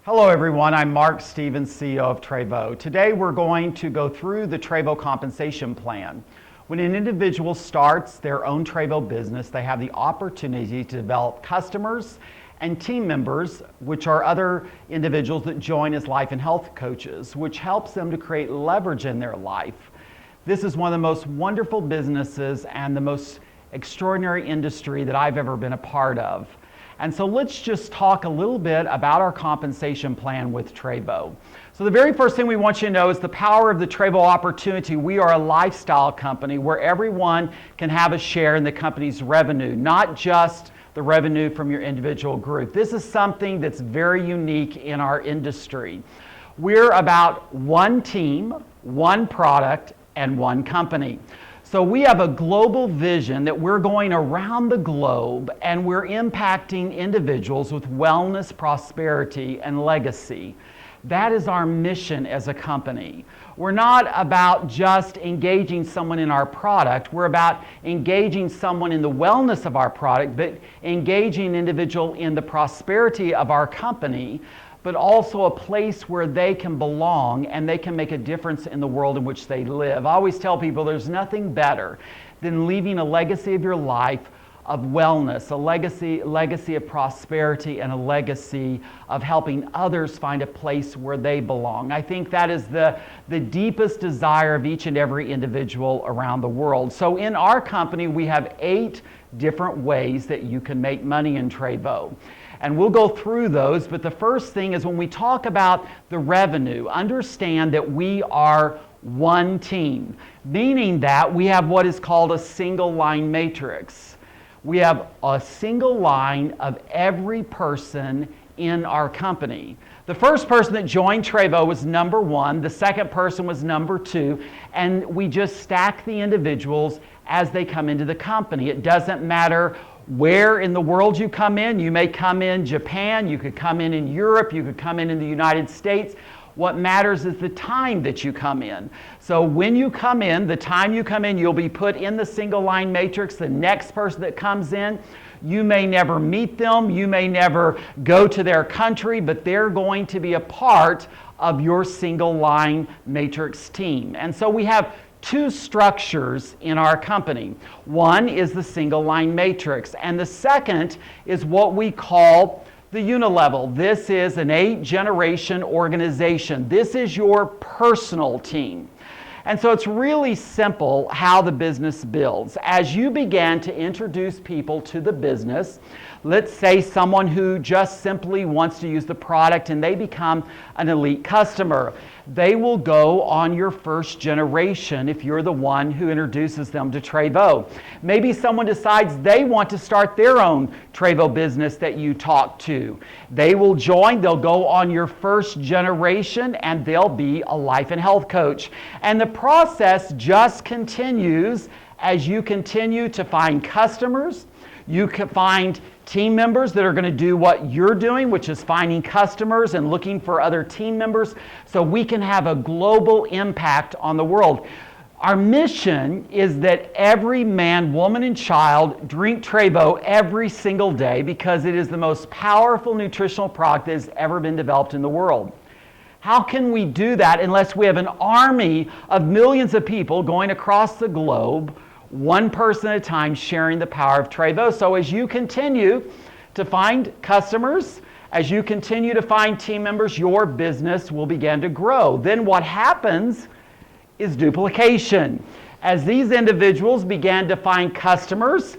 Hello everyone, I'm Mark Stevens, CEO of Trévo. Today we're going to go through the Trévo compensation plan. When an individual starts their own Trévo business, they have the opportunity to develop customers and team members, which are other individuals that join as life and health coaches, which helps them to create leverage in their life. This is one of the most wonderful businesses and the most extraordinary industry that I've ever been a part of. And so let's just talk a little bit about our compensation plan with Trévo. So the very first thing we want you to know is the power of the Trévo opportunity. We are a lifestyle company where everyone can have a share in the company's revenue, not just the revenue from your individual group. This is something that's very unique in our industry. We're about one team, one product, and one company. So we have a global vision that we're going around the globe and we're impacting individuals with wellness, prosperity, and legacy. That is our mission as a company. We're not about just engaging someone in our product. We're about engaging someone in the wellness of our product, but engaging an individual in the prosperity of our company, but also a place where they can belong and they can make a difference in the world in which they live. I always tell people there's nothing better than leaving a legacy of your life of wellness, a legacy of prosperity, and a legacy of helping others find a place where they belong. I think that is the deepest desire of each and every individual around the world. So in our company, we have 8 different ways that you can make money in Trévo. And we'll go through those, but the first thing is when we talk about the revenue, understand that we are one team, meaning that we have what is called a single line matrix. We have a single line of every person in our company. The first person that joined Trévo was number 1, the second person was number 2, and we just stack the individuals as they come into the company. It doesn't matter where in the world you come in. You may come in Japan, you could come in Europe, you could come in the United States. What matters is the time that you come in. So when you come in, the time you come in, you'll be put in the single line matrix. The next person that comes in, you may never meet them, you may never go to their country, but they're going to be a part of your single line matrix team. And so we have 2 structures in our company. One is the single line matrix, and the second is what we call the unilevel. This is an 8-generation organization. This is your personal team. And so it's really simple how the business builds. As you begin to introduce people to the business, let's say someone who just simply wants to use the product and they become an elite customer. They will go on your first generation if you're the one who introduces them to Trévo. Maybe someone decides they want to start their own Trévo business that you talk to. They will join, they'll go on your first generation, and they'll be a life and health coach. And the process just continues as you continue to find customers. You can find team members that are going to do what you're doing, which is finding customers and looking for other team members so we can have a global impact on the world. Our mission is that every man, woman, and child drink Trévo every single day because it is the most powerful nutritional product that has ever been developed in the world. How can we do that unless we have an army of millions of people going across the globe, one person at a time, sharing the power of Trévo? So as you continue to find customers, as you continue to find team members, your business will begin to grow. Then what happens is duplication. As these individuals begin to find customers,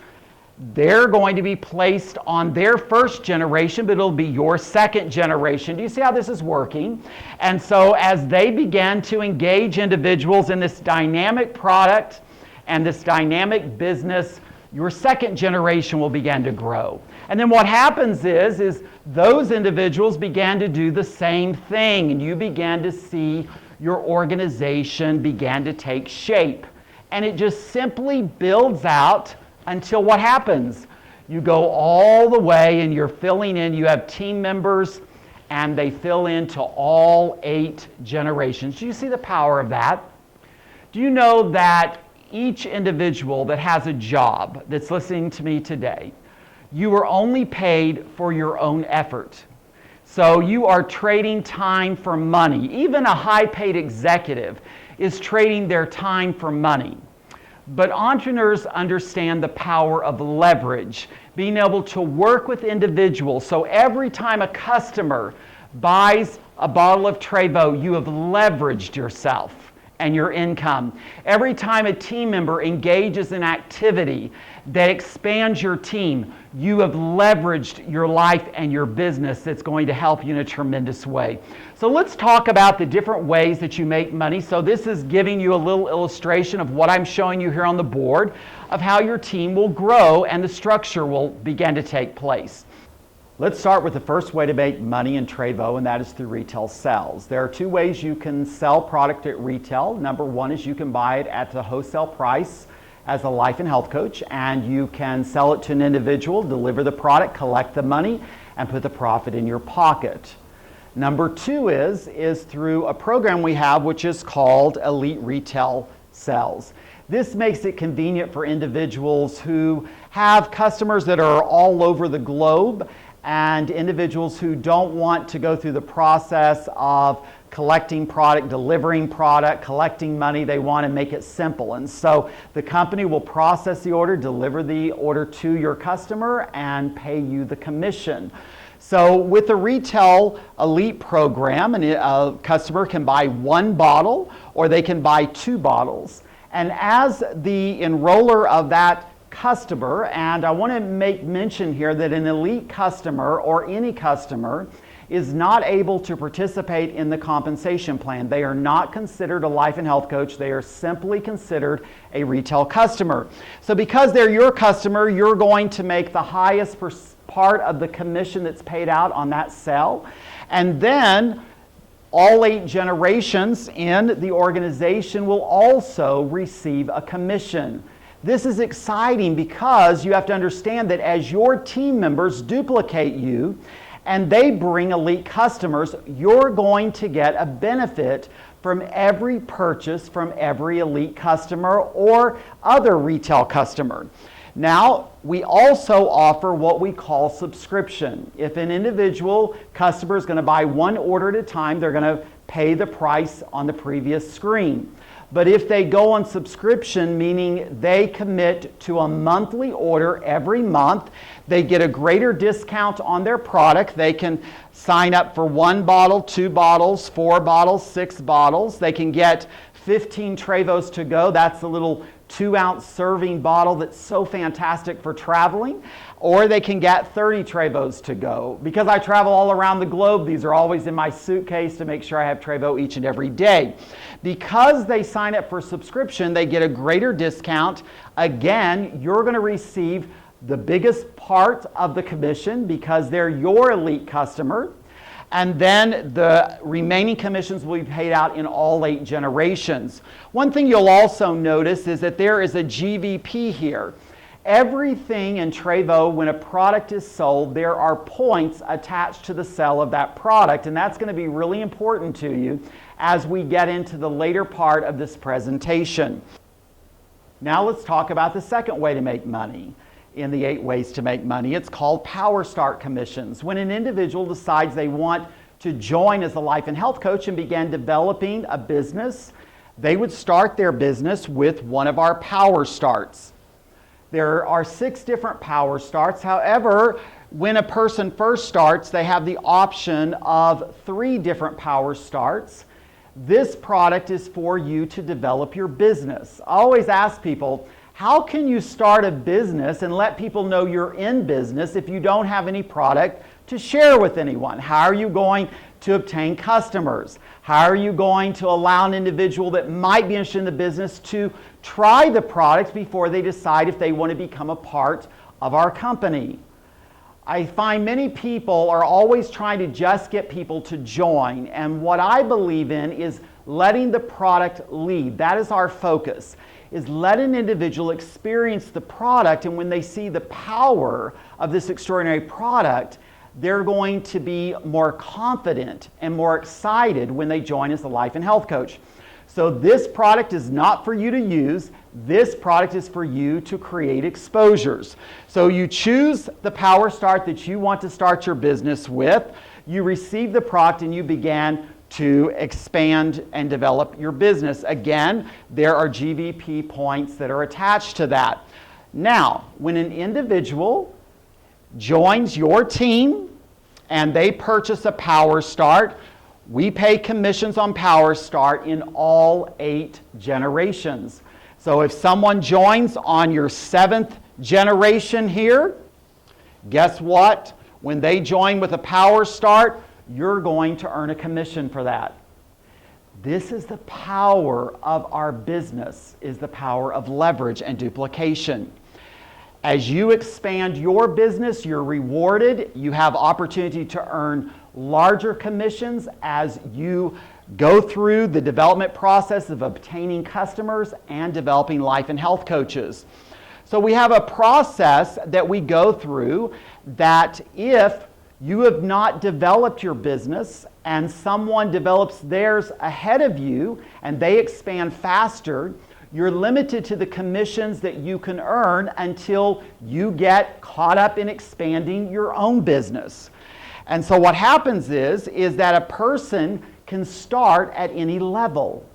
they're going to be placed on their first generation, but it'll be your second generation. Do you see how this is working? And so as they begin to engage individuals in this dynamic product and this dynamic business, your second generation will begin to grow. And then what happens is those individuals began to do the same thing, and you began to see your organization began to take shape. And it just simply builds out until what happens? You go all the way and you're filling in, you have team members, and they fill into all 8 generations. Do you see the power of that? Do you know that each individual that has a job that's listening to me today, you are only paid for your own effort. So you are trading time for money. Even a high-paid executive is trading their time for money. But entrepreneurs understand the power of leverage, being able to work with individuals. So every time a customer buys a bottle of Trévo, you have leveraged yourself and your income. Every time a team member engages in activity that expands your team, you have leveraged your life and your business that's going to help you in a tremendous way. So let's talk about the different ways that you make money. So this is giving you a little illustration of what I'm showing you here on the board of how your team will grow and the structure will begin to take place. Let's start with the first way to make money in Trévo, and that is through retail sales. There are two ways you can sell product at retail. Number one is you can buy it at the wholesale price as a life and health coach, and you can sell it to an individual, deliver the product, collect the money, and put the profit in your pocket. Number two is through a program we have which is called Elite Retail Sales. This makes it convenient for individuals who have customers that are all over the globe and individuals who don't want to go through the process of collecting product, delivering product, collecting money. They want to make it simple. And so the company will process the order, deliver the order to your customer, and pay you the commission. So with the Retail Elite program, a customer can buy one bottle or they can buy two bottles. And as the enroller of that customer, and I want to make mention here that an elite customer or any customer is not able to participate in the compensation plan. They are not considered a life and health coach. They are simply considered a retail customer. So because they're your customer, you're going to make the highest part of the commission that's paid out on that sale. And then all 8 generations in the organization will also receive a commission. This is exciting because you have to understand that as your team members duplicate you and they bring elite customers, you're going to get a benefit from every purchase from every elite customer or other retail customer. Now, we also offer what we call subscription. If an individual customer is going to buy one order at a time, they're going to pay the price on the previous screen. But if they go on subscription, meaning they commit to a monthly order every month, they get a greater discount on their product. They can sign up for 1 bottle, 2 bottles, 4 bottles, 6 bottles. They can get 15 Trévos to go. That's the little 2-ounce serving bottle that's so fantastic for traveling. Or they can get 30 Trévos to go. Because I travel all around the globe, these are always in my suitcase to make sure I have Trévo each and every day. Because they sign up for subscription, they get a greater discount. Again, you're going to receive the biggest part of the commission because they're your elite customer. And then the remaining commissions will be paid out in all 8 generations. One thing you'll also notice is that there is a GVP here. Everything in Trévo, when a product is sold, there are points attached to the sale of that product, and that's going to be really important to you as we get into the later part of this presentation. Now let's talk about the second way to make money in the 8 ways to make money. It's called Power Start commissions. When an individual decides they want to join as a life and health coach and begin developing a business, they would start their business with one of our Power Starts. There are 6 different Power Starts. However, when a person first starts, they have the option of 3 different Power Starts. This product is for you to develop your business. I always ask people, how can you start a business and let people know you're in business if you don't have any product to share with anyone? How are you going to obtain customers? How are you going to allow an individual that might be interested in the business to try the product before they decide if they want to become a part of our company? I find many people are always trying to just get people to join, and what I believe in is letting the product lead. That is our focus, is let an individual experience the product, and when they see the power of this extraordinary product, they're going to be more confident and more excited when they join as a life and health coach. So this product is not for you to use. This product is for you to create exposures. So you choose the Power Start that you want to start your business with. you received the product and you began to expand and develop your business. Again, there are GVP points that are attached to that. Now, when an individual joins your team and they purchase a Power Start, we pay commissions on Power Start in all 8 generations. So if someone joins on your 7th generation here, guess what? When they join with a Power Start, you're going to earn a commission for that. This is the power of our business, is the power of leverage and duplication. As you expand your business, you're rewarded. You have opportunity to earn larger commissions as you go through the development process of obtaining customers and developing life and health coaches. So we have a process that we go through that if you have not developed your business and someone develops theirs ahead of you and they expand faster, you're limited to the commissions that you can earn until you get caught up in expanding your own business. And so what happens is that a person can start at any level,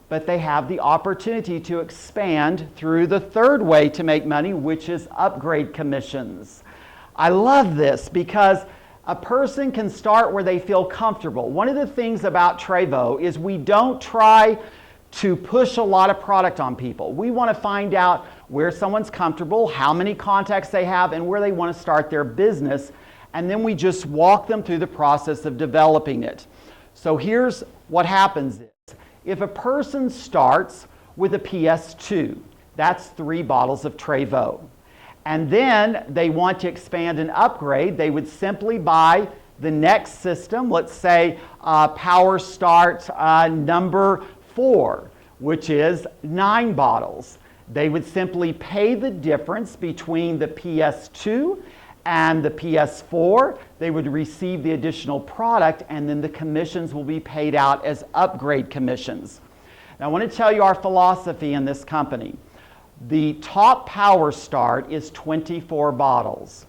but they have the opportunity to expand through the third way to make money, which is upgrade commissions. I love this because a person can start where they feel comfortable. One of the things about Trévo is we don't try to push a lot of product on people. We want to find out where someone's comfortable, how many contacts they have, and where they want to start their business. And then we just walk them through the process of developing it. So here's what happens is, if a person starts with a PS2, that's 3 bottles of Trévo. And then they want to expand and upgrade, they would simply buy the next system, let's say Power Start number 4, which is 9 bottles. They would simply pay the difference between the PS2 and the PS4. They would receive the additional product, and then the commissions will be paid out as upgrade commissions. Now I want to tell you our philosophy in this company. The top Power Start is 24 bottles.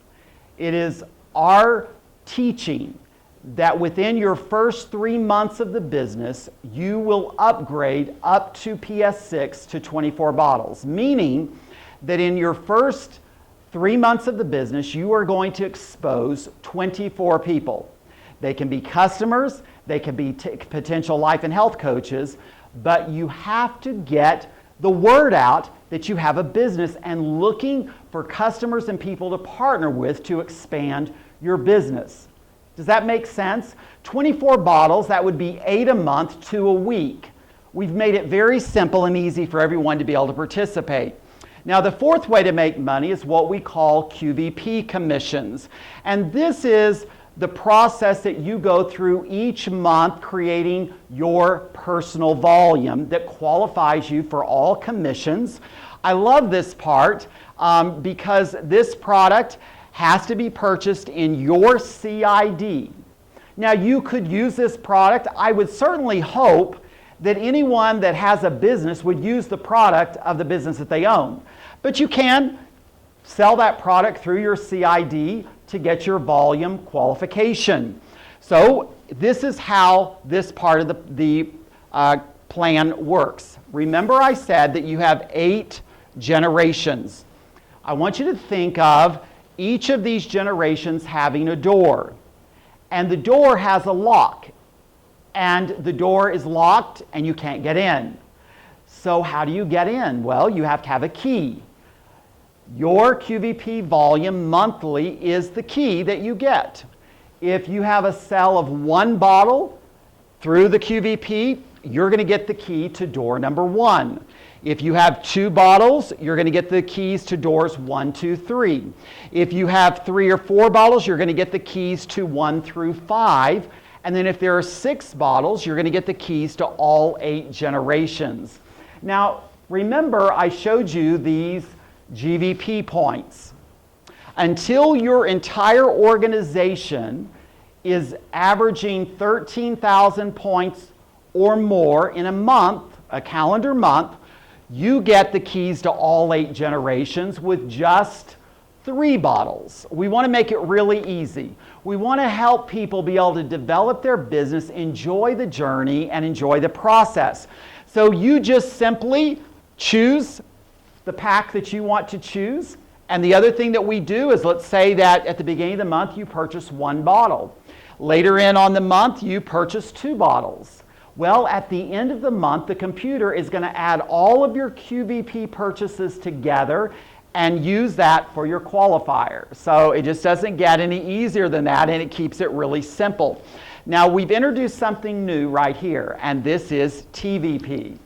It is our teaching that within your first 3 months of the business, you will upgrade up to PS6 to 24 bottles, meaning that in your first 3 months of the business, you are going to expose 24 people. They can be customers, they can be potential life and health coaches, but you have to get the word out that you have a business and looking for customers and people to partner with to expand your business. Does that make sense? 24 bottles, that would be 8 a month to a week. We've made it very simple and easy for everyone to be able to participate. Now the fourth way to make money is what we call QVP commissions. And this is the process that you go through each month creating your personal volume that qualifies you for all commissions. I love this part because this product has to be purchased in your CID. Now you could use this product. I would certainly hope that anyone that has a business would use the product of the business that they own. But you can sell that product through your CID to get your volume qualification. So this is how this part of the plan works. Remember I said that you have 8 generations. I want you to think of each of these generations having a door. And the door has a lock. And the door is locked and you can't get in. So how do you get in? Well, you have to have a key. Your QVP volume monthly is the key that you get. If you have a sale of 1 bottle through the QVP, you're going to get the key to door number 1. If you have 2 bottles, you're going to get the keys to doors 1, 2, 3. If you have 3 or 4 bottles, you're going to get the keys to 1 through 5. And then if there are 6 bottles, you're going to get the keys to all 8 generations. Now, remember I showed you these GVP points. Until your entire organization is averaging 13,000 points or more in a month, a calendar month, you get the keys to all 8 generations with just 3 bottles. We want to make it really easy. We want to help people be able to develop their business, enjoy the journey, and enjoy the process. So you just simply choose the pack that you want to choose. And the other thing that we do is, let's say that at the beginning of the month you purchase 1 bottle. Later in on the month you purchase 2 bottles. Well, at the end of the month, the computer is going to add all of your QVP purchases together and use that for your qualifier. So it just doesn't get any easier than that, and it keeps it really simple. Now, we've introduced something new right here, and this is TVP.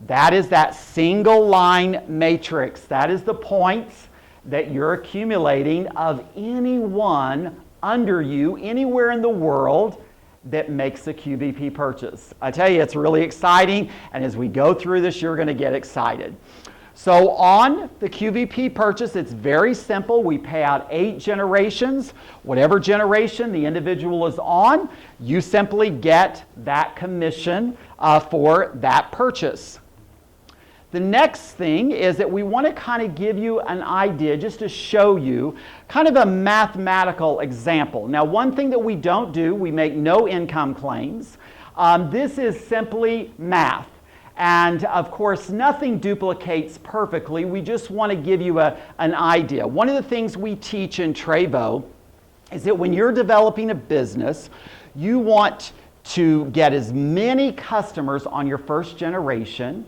That is that single line matrix. That is the points that you're accumulating of anyone under you, anywhere in the world, that makes a QVP purchase. I tell you, it's really exciting, and as we go through this, you're going to get excited. So on the QVP purchase, it's very simple. We pay out 8 generations. Whatever generation the individual is on, you simply get that commission for that purchase. The next thing is that we want to kind of give you an idea, just to show you kind of a mathematical example. Now, one thing that we don't do, we make no income claims. This is simply math. And of course, nothing duplicates perfectly. We just want to give you an idea. One of the things we teach in Trévo is that when you're developing a business, you want to get as many customers on your first generation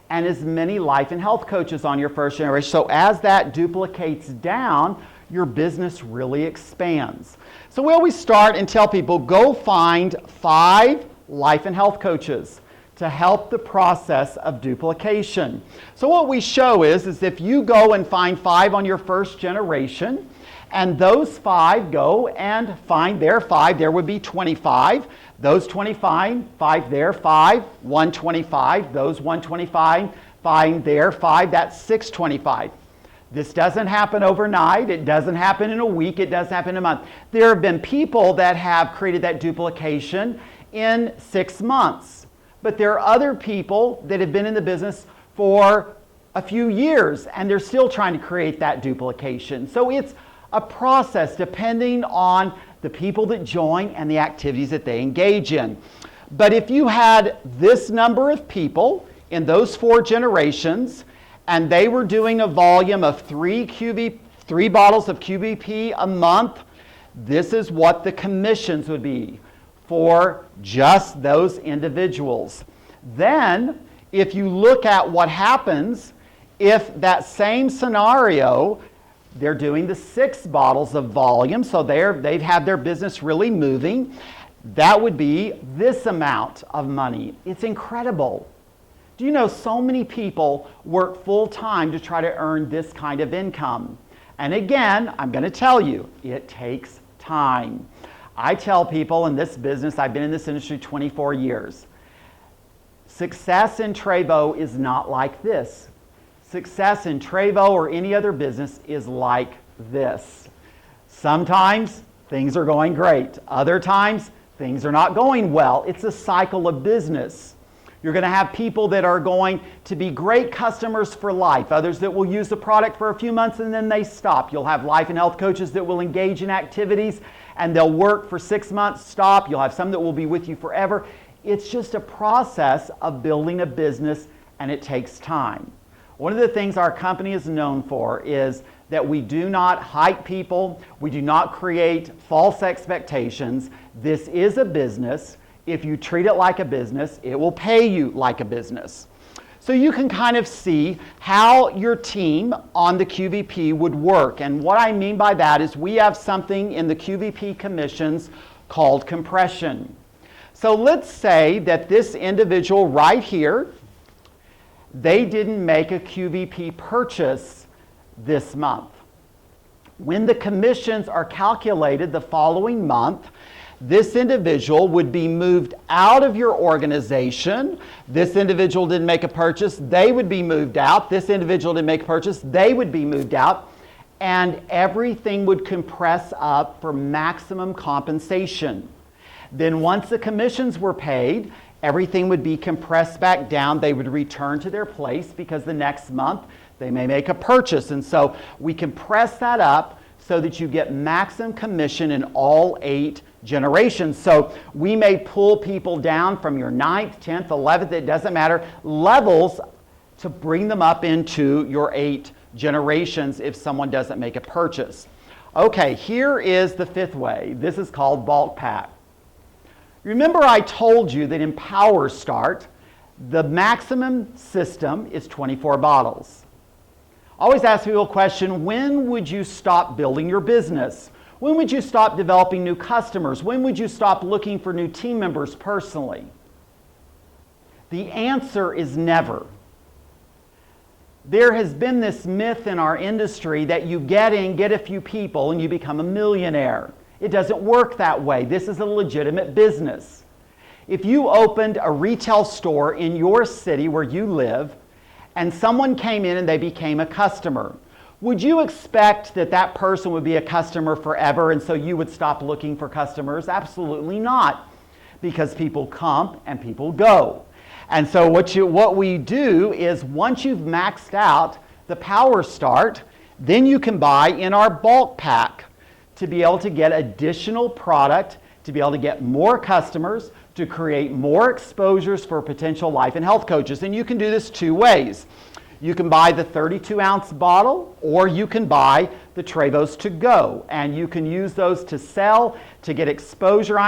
and as many life and health coaches on your first generation. So as that duplicates down, your business really expands. So we always start and tell people, go find 5 life and health coaches to help the process of duplication. So what we show is if you go and find 5 on your first generation, and those 5 go and find their 5, there would be 25. Those 25, 5 there, 5, 125. Those 125 find their 5, that's 625. This doesn't happen overnight. It doesn't happen in a week. It doesn't happen in a month. There have been people that have created that duplication in 6 months. But there are other people that have been in the business for a few years, and they're still trying to create that duplication. So it's a process depending on the people that join and the activities that they engage in. But if you had this number of people in those 4 generations, and they were doing a volume of 3 bottles of QVP a month, this is what the commissions would be for just those individuals. Then, if you look at what happens if that same scenario, they're doing the 6 bottles of volume, so they've had their business really moving, that would be this amount of money. It's incredible. Do you know so many people work full time to try to earn this kind of income? And again, I'm going to tell you, it takes time. I tell people in this business, I've been in this industry 24 years, success in Trévo is not like this. Success in Trévo or any other business is like this. Sometimes things are going great. Other times things are not going well. It's a cycle of business. You're going to have people that are going to be great customers for life, others that will use the product for a few months and then they stop. You'll have life and health coaches that will engage in activities and they'll work for 6 months, stop. You'll have some that will be with you forever. It's just a process of building a business, and it takes time. One of the things our company is known for is that we do not hype people. We do not create false expectations. This is a business. If you treat it like a business, it will pay you like a business. So you can kind of see how your team on the QVP would work. And what I mean by that is we have something in the QVP commissions called compression. So let's say that this individual right here, they didn't make a QVP purchase this month. When the commissions are calculated the following month, this individual would be moved out of your organization. This individual didn't make a purchase, they would be moved out. This individual didn't make a purchase, they would be moved out. And everything would compress up for maximum compensation. Then once the commissions were paid, everything would be compressed back down. They would return to their place because the next month they may make a purchase. And so we can press that up so that you get maximum commission in all 8 generations. So we may pull people down from your 9th, 10th, 11th, it doesn't matter, levels to bring them up into your 8 generations if someone doesn't make a purchase. Okay, here is the 5th way. This is called bulk pack. Remember I told you that in Power Start, the maximum system is 24 bottles. I always ask people a question, when would you stop building your business? When would you stop developing new customers? When would you stop looking for new team members personally? The answer is never. There has been this myth in our industry that you get a few people and you become a millionaire. It doesn't work that way. This is a legitimate business. If you opened a retail store in your city where you live and someone came in and they became a customer, would you expect that that person would be a customer forever and so you would stop looking for customers? Absolutely not, because people come and people go. And so what we do is once you've maxed out the Power Start, then you can buy in our bulk pack to be able to get additional product, to be able to get more customers, to create more exposures for potential life and health coaches. And you can do this 2 ways. You can buy the 32-ounce bottle, or you can buy the Trevos to go, and you can use those to sell, to get exposure.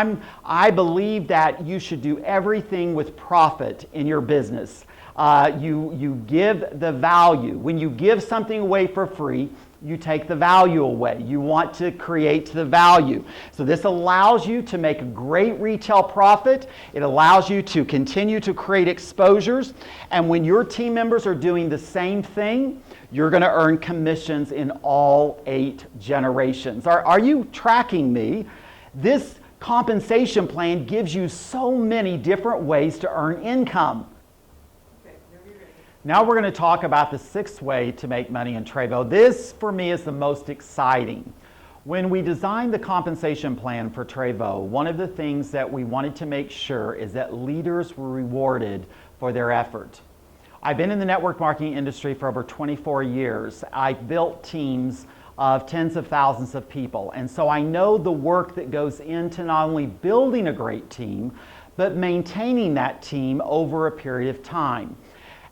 I believe that you should do everything with profit in your business. You give the value. When you give something away for free, you take the value away. You want to create the value. So this allows you to make a great retail profit. It allows you to continue to create exposures. And when your team members are doing the same thing, you're going to earn commissions in all 8 generations. Are you tracking me? This compensation plan gives you so many different ways to earn income. Now we're going to talk about the 6th way to make money in Trévo. This, for me, is the most exciting. When we designed the compensation plan for Trévo, one of the things that we wanted to make sure is that leaders were rewarded for their effort. I've been in the network marketing industry for over 24 years. I've built teams of tens of thousands of people, and so I know the work that goes into not only building a great team, but maintaining that team over a period of time.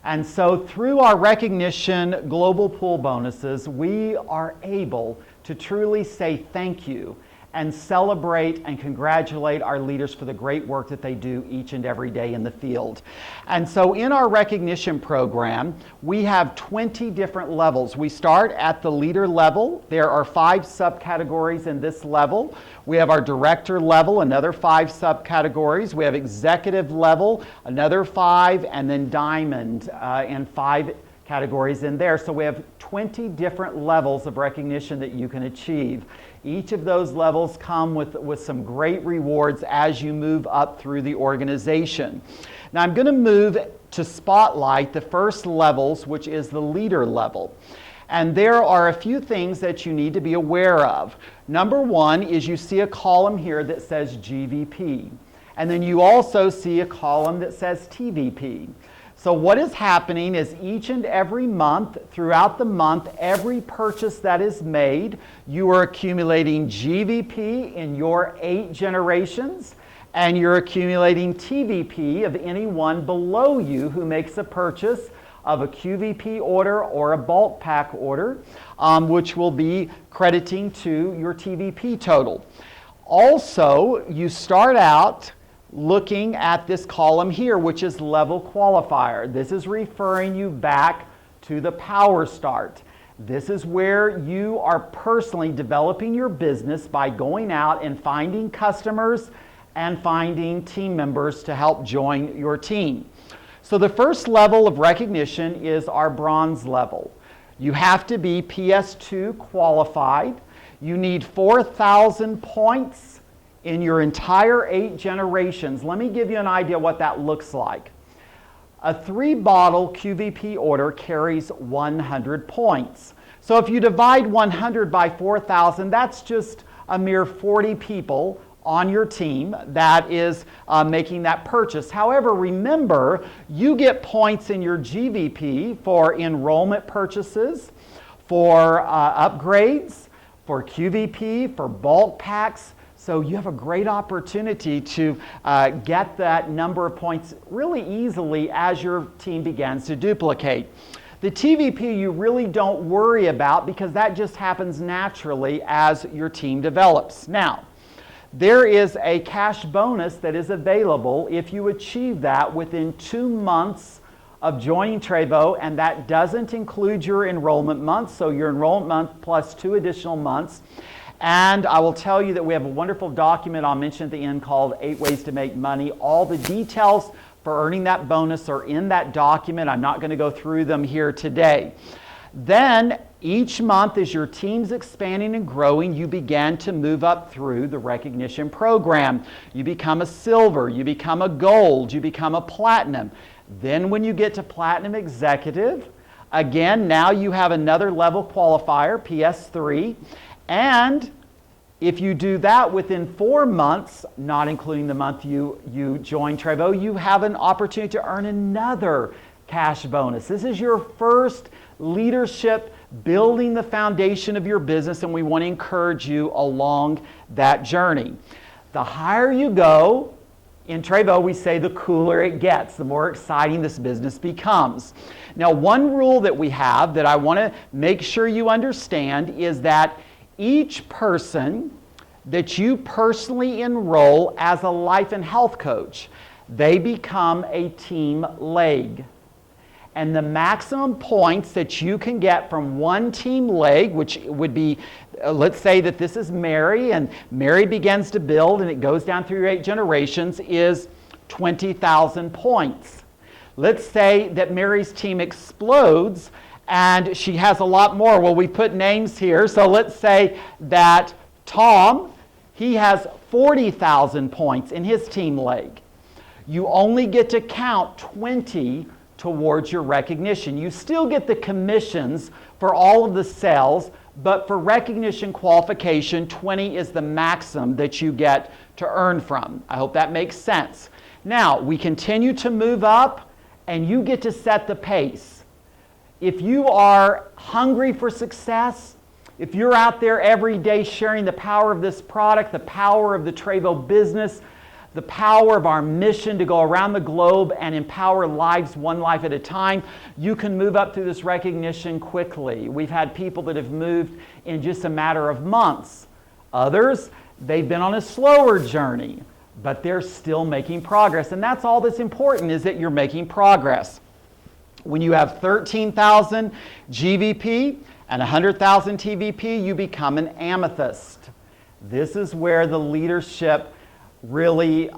And so through our recognition global pool bonuses, we are able to truly say thank you and celebrate and congratulate our leaders for the great work that they do each and every day in the field. And so in our recognition program, we have 20 different levels. We start at the leader level. There are 5 subcategories in this level. We have our director level, another 5 subcategories. We have executive level, another 5, and then diamond and 5 categories in there. So we have 20 different levels of recognition that you can achieve. Each of those levels come with some great rewards as you move up through the organization. Now I'm going to move to spotlight the first levels, which is the leader level. And there are a few things that you need to be aware of. Number 1 is you see a column here that says GVP. And then you also see a column that says TVP. So what is happening is each and every month, throughout the month, every purchase that is made, you are accumulating GVP in your 8 generations, and you're accumulating TVP of anyone below you who makes a purchase of a QVP order or a bulk pack order, which will be crediting to your TVP total. Also, you start out looking at this column here, which is level qualifier. This is referring you back to the Power Start. This is where you are personally developing your business by going out and finding customers and finding team members to help join your team. So the first level of recognition is our bronze level. You have to be PS2 qualified. You need 4,000 points in your entire 8 generations. Let me give you an idea what that looks like. A 3-bottle QVP order carries 100 points. So if you divide 100 by 4,000, that's just a mere 40 people on your team that is making that purchase. However, remember, you get points in your GVP for enrollment purchases, for upgrades, for QVP, for bulk packs. So you have a great opportunity to get that number of points really easily as your team begins to duplicate. The TVP you really don't worry about because that just happens naturally as your team develops. Now, there is a cash bonus that is available if you achieve that within 2 months of joining Trévo, and that doesn't include your enrollment month, so your enrollment month plus 2 additional months. And I will tell you that we have a wonderful document I'll mention at the end called 8 Ways to Make Money. All the details for earning that bonus are in that document. I'm not going to go through them here today. Then each month as your team's expanding and growing, you begin to move up through the recognition program. You become a silver, you become a gold, you become a platinum. Then when you get to platinum executive, again, now you have another level qualifier, PS3. And if you do that within 4 months, not including the month you join Trévo, you have an opportunity to earn another cash bonus. This is your first leadership building the foundation of your business, and we want to encourage you along that journey. The higher you go, in Trévo we say the cooler it gets, the more exciting this business becomes. Now, one rule that we have that I want to make sure you understand is that each person that you personally enroll as a life and health coach, they become a team leg. And the maximum points that you can get from one team leg, which would be, let's say that this is Mary, and Mary begins to build and it goes down through your 8 generations, is 20,000 points. Let's say that Mary's team explodes and she has a lot more. Well, we put names here. So let's say that Tom, he has 40,000 points in his team leg. You only get to count 20 towards your recognition. You still get the commissions for all of the sales, but for recognition qualification, 20 is the maximum that you get to earn from. I hope that makes sense. Now, we continue to move up, and you get to set the pace. If you are hungry for success, if you're out there every day sharing the power of this product, the power of the Trévo business, the power of our mission to go around the globe and empower lives one life at a time, you can move up through this recognition quickly. We've had people that have moved in just a matter of months. Others, they've been on a slower journey, but they're still making progress. And that's all that's important, is that you're making progress. When you have 13,000 GVP and 100,000 TVP, you become an amethyst. This is where the leadership really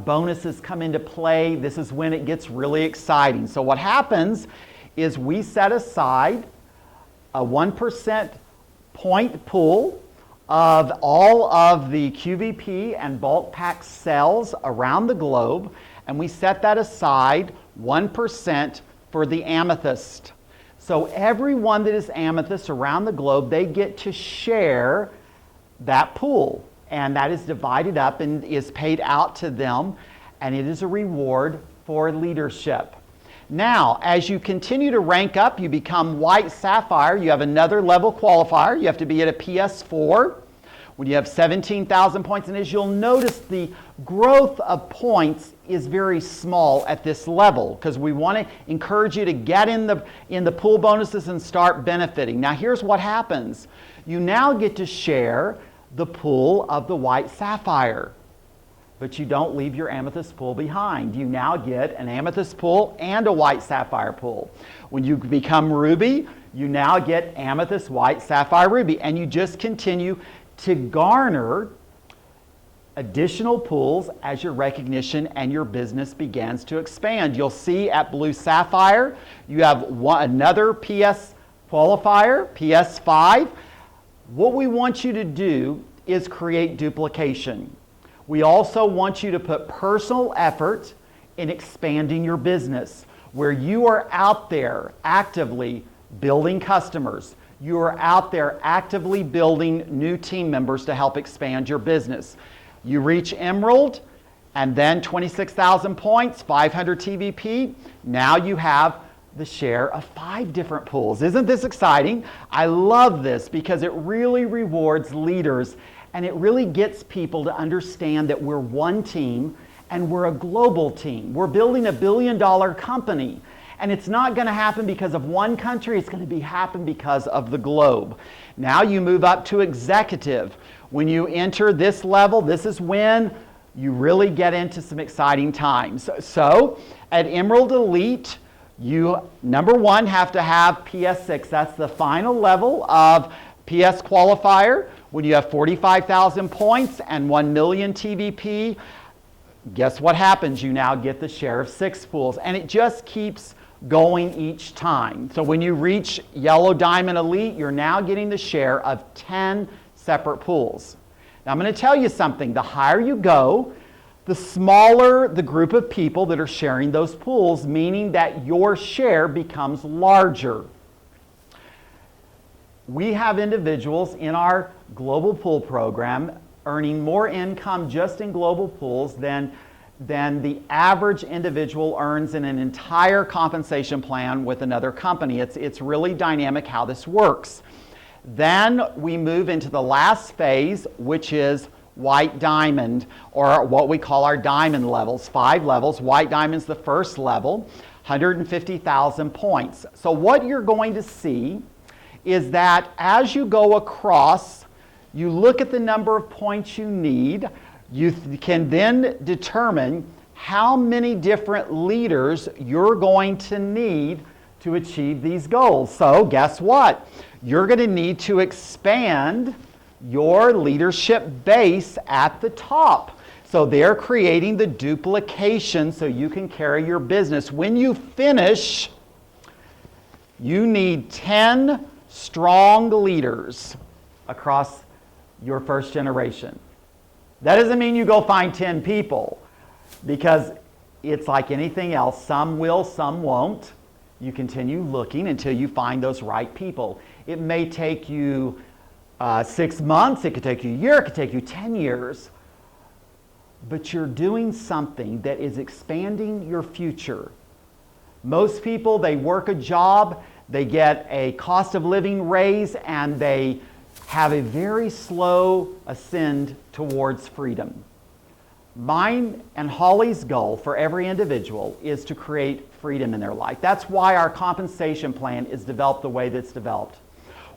bonuses come into play. This is when it gets really exciting. So what happens is we set aside a 1% point pool of all of the QVP and bulk pack sales around the globe, and we set that aside 1% for the amethyst. So everyone that is amethyst around the globe, they get to share that pool. And that is divided up and is paid out to them, and it is a reward for leadership. Now, as you continue to rank up, you become white sapphire. You have another level qualifier. You have to be at a PS4 when you have 17,000 points. And as you'll notice, the growth of points is very small at this level because we want to encourage you to get in the pool bonuses and start benefiting. Now, here's what happens. You now get to share the pool of the white sapphire, but you don't leave your amethyst pool behind. You now get an amethyst pool and a white sapphire pool. When you become ruby, you now get amethyst, white, sapphire, ruby, and you just continue to garner additional pools as your recognition and your business begins to expand. You'll see at blue sapphire, you have another PS qualifier, PS5. What we want you to do is create duplication. We also want you to put personal effort in expanding your business, where you are out there actively building customers. You are out there actively building new team members to help expand your business. You reach Emerald, and then 26,000 points, 500 TVP. Now you have the share of 5 different pools. Isn't this exciting? I love this because it really rewards leaders and it really gets people to understand that we're one team and we're a global team. We're building $1 billion company. And it's not going to happen because of one country, it's going to happen because of the globe. Now you move up to executive. When you enter this level, this is when you really get into some exciting times. So at Emerald Elite, you, number one, have to have PS6. That's the final level of PS qualifier. When you have 45,000 points and 1 million TVP, guess what happens? You now get the share of 6 pools. And it just keeps going each time. So when you reach Yellow Diamond Elite, you're now getting the share of 10 separate pools. Now I'm going to tell you something. The higher you go, the smaller the group of people that are sharing those pools, meaning that your share becomes larger. We have individuals in our global pool program earning more income just in global pools than the average individual earns in an entire compensation plan with another company. It's really dynamic how this works. Then we move into the last phase, which is White Diamond, or what we call our diamond levels, 5 levels. White Diamond's the first level, 150,000 points. So what you're going to see is that as you go across, you look at the number of points you need. You can then determine how many different leaders you're going to need to achieve these goals. So guess what? You're going to need to expand your leadership base at the top. So they're creating the duplication so you can carry your business. When you finish, you need 10 strong leaders across your first generation. That doesn't mean you go find 10 people, because it's like anything else. Some will, some won't. You continue looking until you find those right people. It may take you 6 months, it could take you a year, it could take you 10 years. But you're doing something that is expanding your future. Most people, they work a job, they get a cost of living raise, and they have a very slow ascend towards freedom. Mine and Holly's goal for every individual is to create freedom in their life. That's why our compensation plan is developed the way that's developed.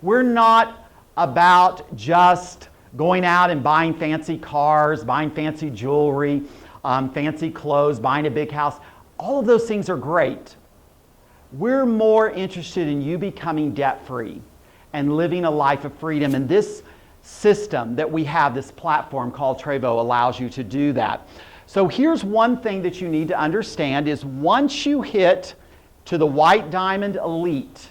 We're not about just going out and buying fancy cars, buying fancy jewelry, fancy clothes, buying a big house. All of those things are great. We're more interested in you becoming debt-free and living a life of freedom. And this system that we have, this platform called Trévo, allows you to do that. So here's one thing that you need to understand is once you hit to the White Diamond Elite,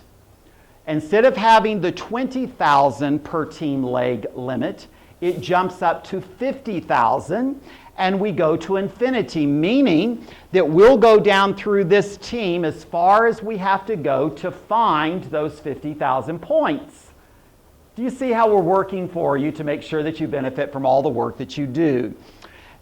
instead of having the 20,000 per team leg limit, it jumps up to 50,000, and we go to infinity, meaning that we'll go down through this team as far as we have to go to find those 50,000 points. Do you see how we're working for you to make sure that you benefit from all the work that you do?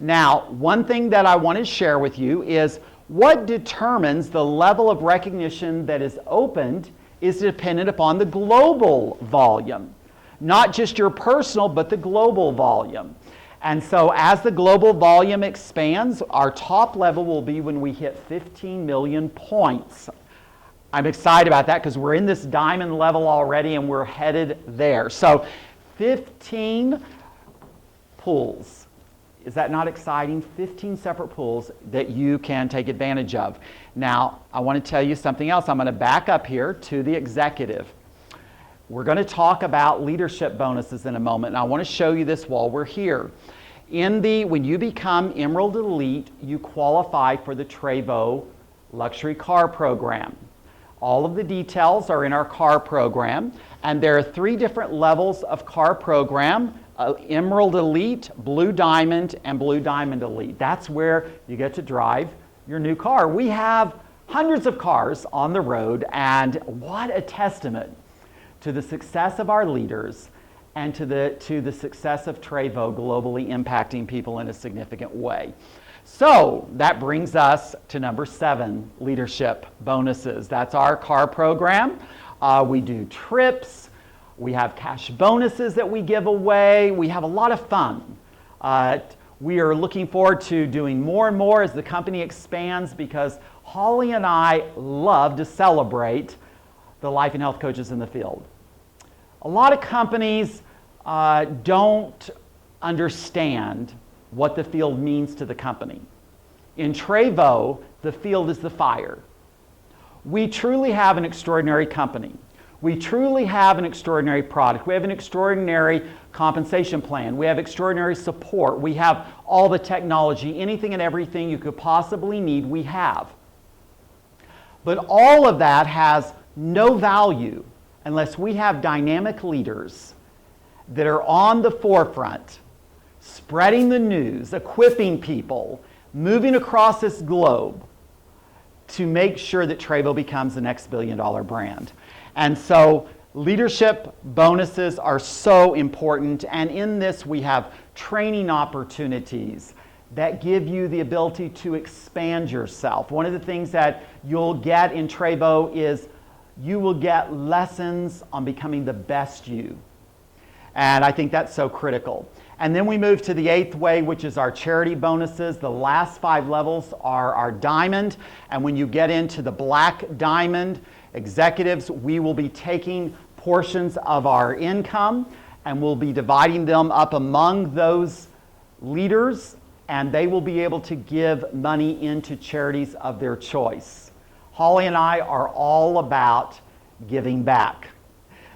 Now, one thing that I want to share with you is what determines the level of recognition that is opened is dependent upon the global volume. Not just your personal, but the global volume. And so as the global volume expands, our top level will be when we hit 15 million points. I'm excited about that because we're in this diamond level already and we're headed there. So 15 pools. Is that not exciting? 15 separate pools that you can take advantage of. Now, I want to tell you something else. I'm going to back up here to the executive. We're going to talk about leadership bonuses in a moment, and I want to show you this while we're here. When you become Emerald Elite, you qualify for the Trévo Luxury Car Program. All of the details are in our car program, and there are 3 different levels of car program: Emerald Elite, Blue Diamond, and Blue Diamond Elite. That's where you get to drive your new car. We have hundreds of cars on the road, and what a testament to the success of our leaders and to the success of Trévo globally impacting people in a significant way. So that brings us to number 7, leadership bonuses. That's our car program. We do trips. We have cash bonuses that we give away. We have a lot of fun. We are looking forward to doing more and more as the company expands, because Holly and I love to celebrate the life and health coaches in the field. A lot of companies don't understand what the field means to the company. In Trévo, the field is the fire. We truly have an extraordinary company. We truly have an extraordinary product. We have an extraordinary compensation plan. We have extraordinary support. We have all the technology, anything and everything you could possibly need, we have. But all of that has no value unless we have dynamic leaders that are on the forefront, spreading the news, equipping people, moving across this globe to make sure that Trévo becomes the next billion-dollar brand. And so leadership bonuses are so important, and in this we have training opportunities that give you the ability to expand yourself. One of the things that you'll get in Trévo is you will get lessons on becoming the best you. And I think that's so critical. And then we move to the 8th way, which is our charity bonuses. The last 5 levels are our diamond. And when you get into the black diamond, executives, we will be taking portions of our income and we'll be dividing them up among those leaders, and they will be able to give money into charities of their choice. Holly and I are all about giving back.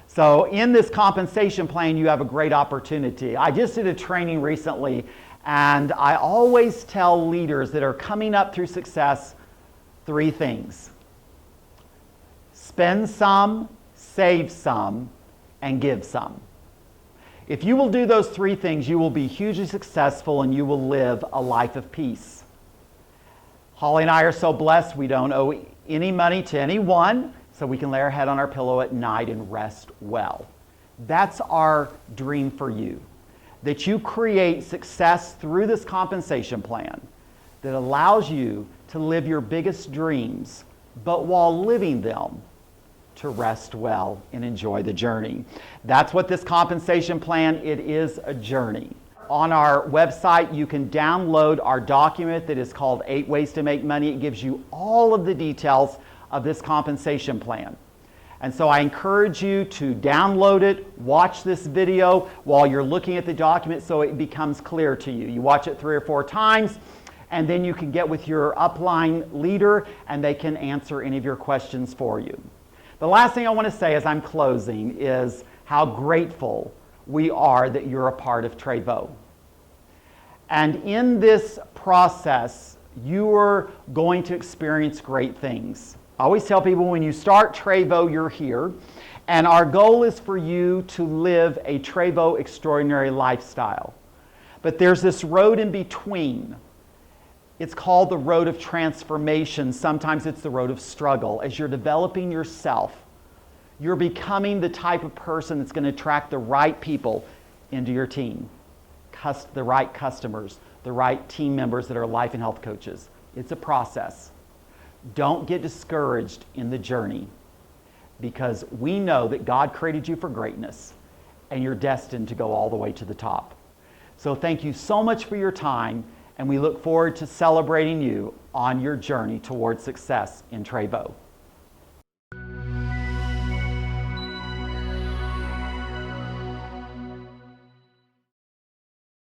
So in this compensation plan, you have a great opportunity. I just did a training recently, and I always tell leaders that are coming up through success 3 things. Spend some, save some, and give some. If you will do those 3 things, you will be hugely successful and you will live a life of peace. Holly and I are so blessed we don't owe any money to anyone, so we can lay our head on our pillow at night and rest well. That's our dream for you, that you create success through this compensation plan that allows you to live your biggest dreams, but while living them, to rest well and enjoy the journey. That's what this compensation plan, it is a journey. On our website, you can download our document that is called 8 Ways to Make Money. It gives you all of the details of this compensation plan. And so I encourage you to download it, watch this video while you're looking at the document so it becomes clear to you. You watch it 3 or 4 times, and then you can get with your upline leader and they can answer any of your questions for you. The last thing I want to say as I'm closing is how grateful we are that you're a part of Trévo. And in this process, you are going to experience great things. I always tell people when you start Trévo, you're here. And our goal is for you to live a Trévo extraordinary lifestyle. But there's this road in between. It's called the road of transformation. Sometimes it's the road of struggle. As you're developing yourself, you're becoming the type of person that's going to attract the right people into your team, the right customers, the right team members that are life and health coaches. It's a process. Don't get discouraged in the journey, because we know that God created you for greatness and you're destined to go all the way to the top. So thank you so much for your time, and we look forward to celebrating you on your journey towards success in Trévo.